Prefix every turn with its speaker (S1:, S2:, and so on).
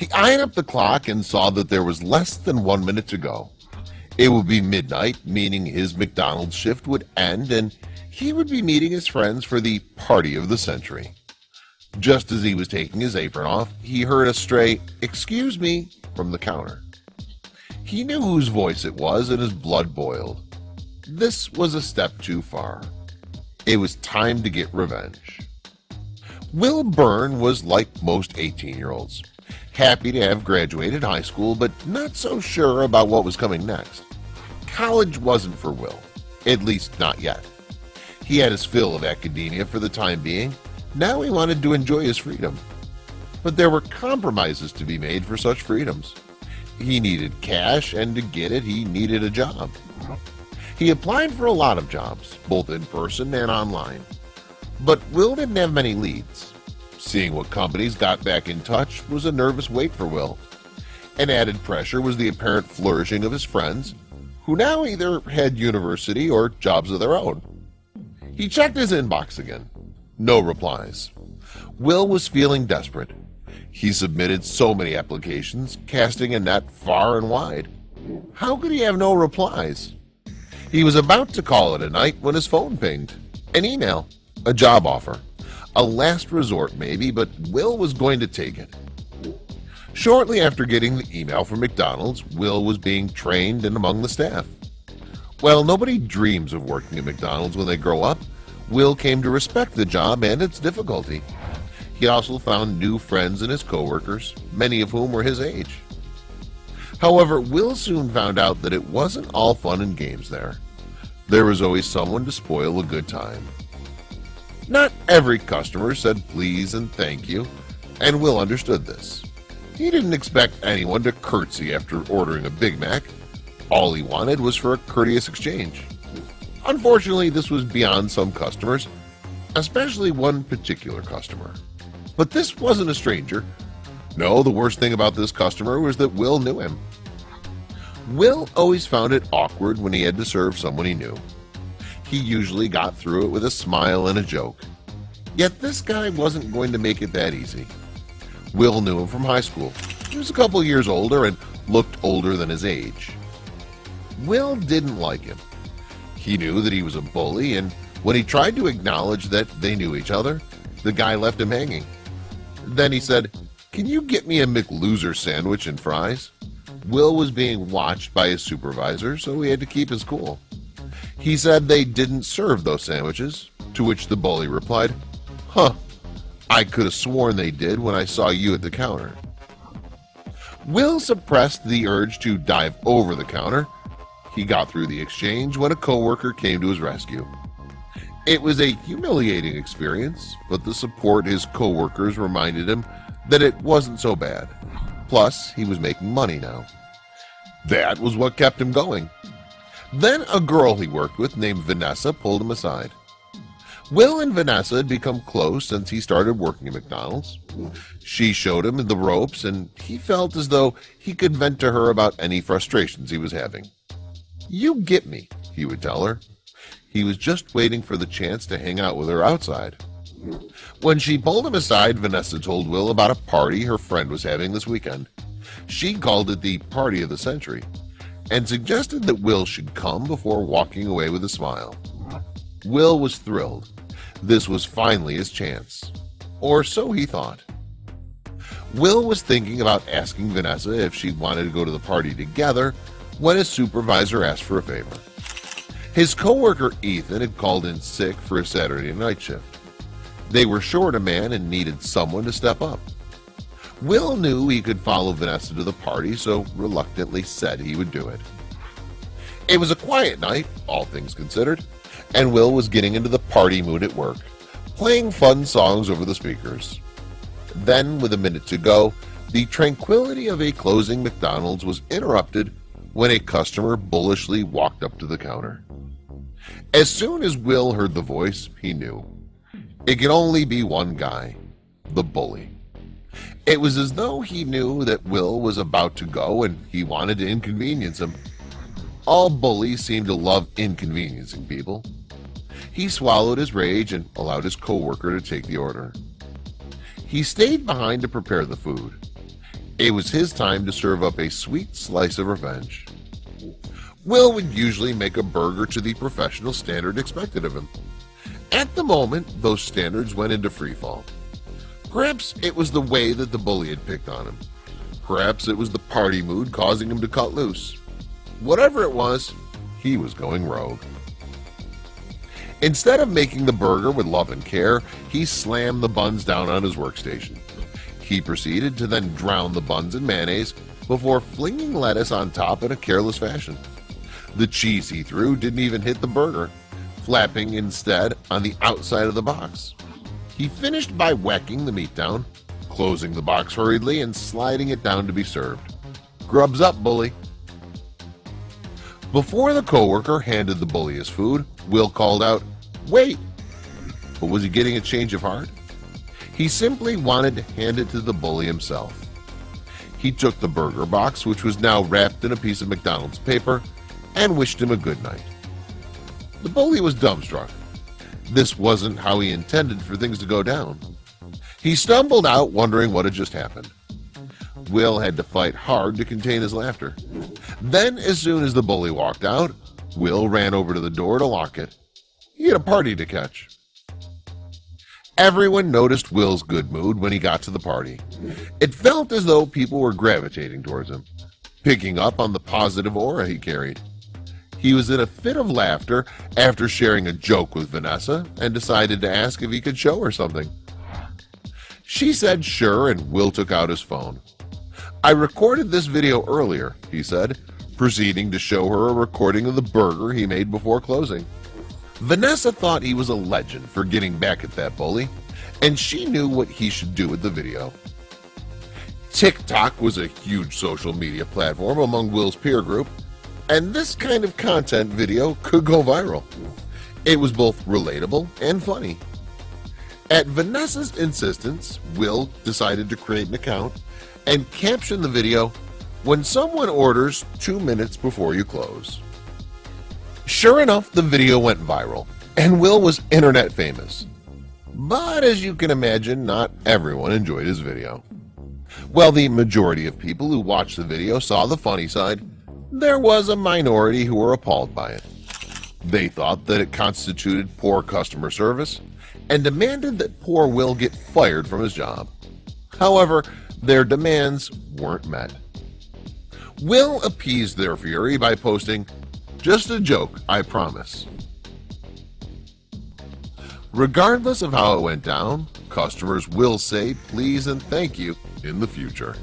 S1: He eyed up the clock and saw that there was less than 1 minute to go. It would be midnight, meaning his McDonald's shift would end and he would be meeting his friends for the party of the century. Just as he was taking his apron off, he heard a stray "excuse me" from the counter. He knew whose voice it was and his blood boiled. This was a step too far. It was time to get revenge. Will Byrne was like most 18-year-olds. Happy to have graduated high school, but not so sure about what was coming next. College wasn't for Will, at least not yet. He had his fill of academia for the time being. Now he wanted to enjoy his freedom. But there were compromises to be made for such freedoms. He needed cash, and to get it, he needed a job. He applied for a lot of jobs, both in person and online. But Will didn't have many leads. Seeing what companies got back in touch was a nervous wait for Will. An added pressure was the apparent flourishing of his friends, who now either had university or jobs of their own. He checked his inbox again. No replies. Will was feeling desperate. He submitted so many applications, casting a net far and wide. How could he have no replies? He was about to call it a night when his phone pinged. An email, a job offer. A last resort maybe, but Will was going to take it. Shortly after getting the email from McDonald's, Will was being trained and among the staff. While nobody dreams of working at McDonald's when they grow up, Will came to respect the job and its difficulty. He also found new friends in his coworkers, many of whom were his age. However, Will soon found out that it wasn't all fun and games there. There was always someone to spoil a good time. Not every customer said please and thank you, and Will understood this. He didn't expect anyone to curtsy after ordering a Big Mac. All he wanted was for a courteous exchange. Unfortunately, this was beyond some customers, especially one particular customer. But this wasn't a stranger. No, the worst thing about this customer was that Will knew him. Will always found it awkward when he had to serve someone he knew. He usually got through it with a smile and a joke. Yet this guy wasn't going to make it that easy. Will knew him from high school. He was a couple years older and looked older than his age. Will didn't like him. He knew that he was a bully, and when he tried to acknowledge that they knew each other, the guy left him hanging. Then he said, "Can you get me a McLoser sandwich and fries?" Will was being watched by his supervisor, so he had to keep his cool. He said they didn't serve those sandwiches, to which the bully replied, "Huh, I could have sworn they did when I saw you at the counter." Will suppressed the urge to dive over the counter. He got through the exchange when a coworker came to his rescue. It was a humiliating experience, but the support his coworkers reminded him that it wasn't so bad. Plus, he was making money now. That was what kept him going. Then a girl he worked with named Vanessa pulled him aside. Will and Vanessa had become close since he started working at McDonald's. She showed him the ropes, and he felt as though he could vent to her about any frustrations he was having. "You get me," he would tell her. He was just waiting for the chance to hang out with her outside. When she pulled him aside, Vanessa told Will about a party her friend was having this weekend. She called it the party of the century, and suggested that Will should come before walking away with a smile. Will was thrilled. This was finally his chance. Or so he thought. Will was thinking about asking Vanessa if she wanted to go to the party together when his supervisor asked for a favor. His coworker Ethan had called in sick for a Saturday night shift. They were short a man and needed someone to step up. Will knew he could follow Vanessa to the party, so reluctantly said he would do it. It was a quiet night, all things considered, and Will was getting into the party mood at work, playing fun songs over the speakers. Then, with a minute to go, the tranquility of a closing McDonald's was interrupted when a customer bullishly walked up to the counter. As soon as Will heard the voice, he knew. It could only be one guy, the bully. It was as though he knew that Will was about to go and he wanted to inconvenience him. All bullies seem to love inconveniencing people. He swallowed his rage and allowed his coworker to take the order. He stayed behind to prepare the food. It was his time to serve up a sweet slice of revenge. Will would usually make a burger to the professional standard expected of him. At the moment, those standards went into freefall. Perhaps it was the way that the bully had picked on him. Perhaps it was the party mood causing him to cut loose. Whatever it was, he was going rogue. Instead of making the burger with love and care, he slammed the buns down on his workstation. He proceeded to then drown the buns in mayonnaise before flinging lettuce on top in a careless fashion. The cheese he threw didn't even hit the burger, flapping instead on the outside of the box. He finished by whacking the meat down, closing the box hurriedly and sliding it down to be served. Grubs up, bully. Before the coworker handed the bully his food, Will called out, "Wait!" But was he getting a change of heart? He simply wanted to hand it to the bully himself. He took the burger box, which was now wrapped in a piece of McDonald's paper, and wished him a good night. The bully was dumbstruck. This wasn't how he intended for things to go down. He stumbled out, wondering what had just happened. Will had to fight hard to contain his laughter. Then, as soon as the bully walked out, Will ran over to the door to lock it. He had a party to catch. Everyone noticed Will's good mood when he got to the party. It felt as though people were gravitating towards him, picking up on the positive aura he carried. He was in a fit of laughter after sharing a joke with Vanessa and decided to ask if he could show her something. She said sure, and Will took out his phone. "I recorded this video earlier," he said, proceeding to show her a recording of the burger he made before closing. Vanessa thought he was a legend for getting back at that bully, and she knew what he should do with the video. TikTok was a huge social media platform among Will's peer group, and this kind of content video could go viral. It was both relatable and funny. At Vanessa's insistence, Will decided to create an account and caption the video, "When someone orders 2 minutes before you close." Sure enough, the video went viral, and Will was internet famous. But as you can imagine, not everyone enjoyed his video. While the majority of people who watched the video saw the funny side, there was a minority who were appalled by it. They thought that it constituted poor customer service and demanded that poor Will get fired from his job. However, their demands weren't met. Will appeased their fury by posting, "Just a joke, I promise." Regardless of how it went down, customers will say please and thank you in the future.